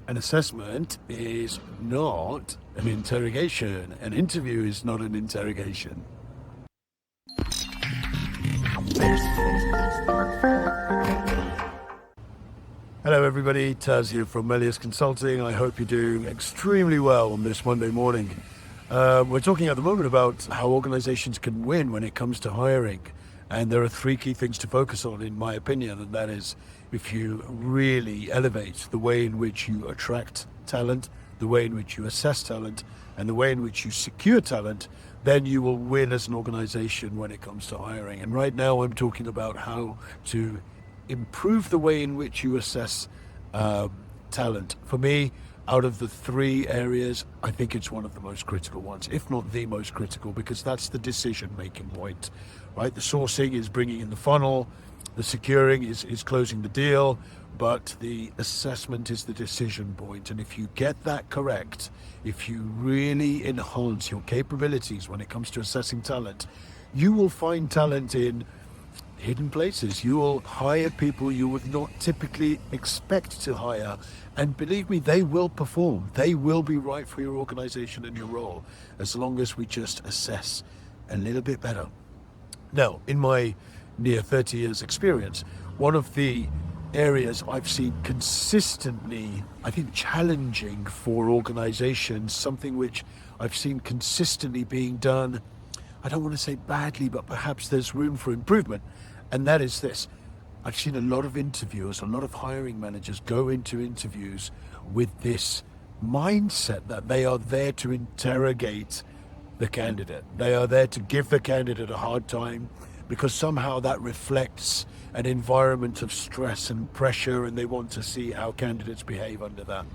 An assessment is not an interrogation. An interview is not an interrogation. Hello everybody, Taz here from Melius Consulting. I hope you're doing extremely well on this Monday morning. We're talking at the moment about how organizations can win when it comes to hiring. And there are three key things to focus on, in my opinion, and that is if you really elevate the way in which you attract talent, the way in which you assess talent, and the way in which you secure talent, then you will win as an organization when it comes to hiring. And right now I'm talking about how to improve the way in which you assess talent. For me, out of the three areas, I think it's one of the most critical ones, if not the most critical, because that's the decision-making point, right? The sourcing is bringing in the funnel, the securing is closing the deal, but the assessment is the decision point. And if you get that correct, if you really enhance your capabilities when it comes to assessing talent, you will find talent in hidden places. You will hire people you would not typically expect to hire, and believe me, they will perform. They will be right for your organization and your role, as long as we just assess a little bit better. Now, in my near 30 years experience, one of the areas I've seen consistently, I think, challenging for organizations, something which I've seen consistently being done, I don't want to say badly, but perhaps there's room for improvement. And that is this. I've seen a lot of interviewers, a lot of hiring managers go into interviews with this mindset that they are there to interrogate the candidate. They are there to give the candidate a hard time because somehow that reflects an environment of stress and pressure, and they want to see how candidates behave under that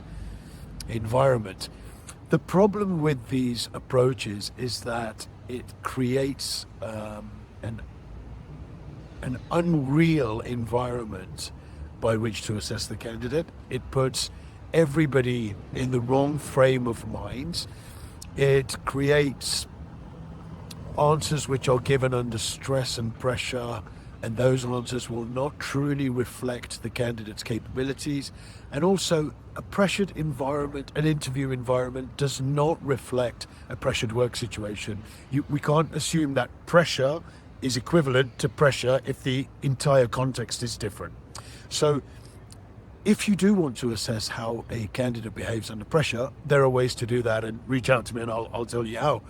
environment. The problem with these approaches is that it creates an unreal environment by which to assess the candidate. It puts everybody in the wrong frame of mind. It creates answers which are given under stress and pressure, and those answers will not truly reflect the candidate's capabilities. And also, a pressured environment, an interview environment, does not reflect a pressured work situation. We can't assume that pressure is equivalent to pressure if the entire context is different. So if you do want to assess how a candidate behaves under pressure, there are ways to do that, and reach out to me and I'll tell you how.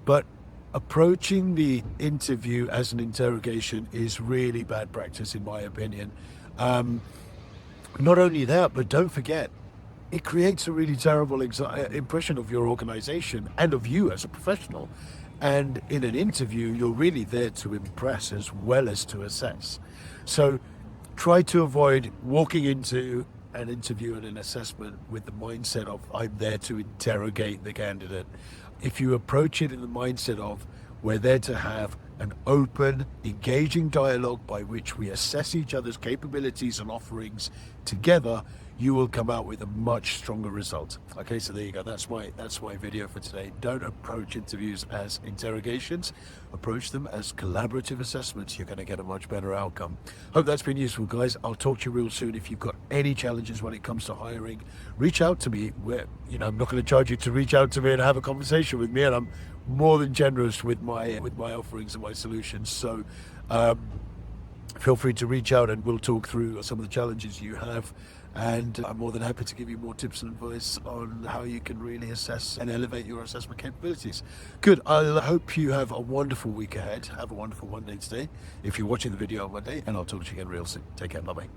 But approaching the interview as an interrogation is really bad practice, in my opinion. Not only that, but don't forget, it creates a really terrible impression of your organization and of you as a professional. And in an interview, you're really there to impress as well as to assess. So try to avoid walking into an interview and an assessment with the mindset of, I'm there to interrogate the candidate. If you approach it in the mindset of, we're there to have an open, engaging dialogue by which we assess each other's capabilities and offerings together, you will come out with a much stronger result. Okay, so there you go. That's my video for today. Don't approach interviews as interrogations. Approach them as collaborative assessments. You're going to get a much better outcome. Hope that's been useful, guys. I'll talk to you real soon. If you've got any challenges when it comes to hiring, reach out to me. I'm not going to charge you to reach out to me and have a conversation with me, and I'm more than generous with my offerings and my solutions. So feel free to reach out and we'll talk through some of the challenges you have. And I'm more than happy to give you more tips and advice on how you can really assess and elevate your assessment capabilities. Good. I hope you have a wonderful week ahead. Have a wonderful Monday today, if you're watching the video on Monday, and I'll talk to you again real soon. Take care. Bye-bye.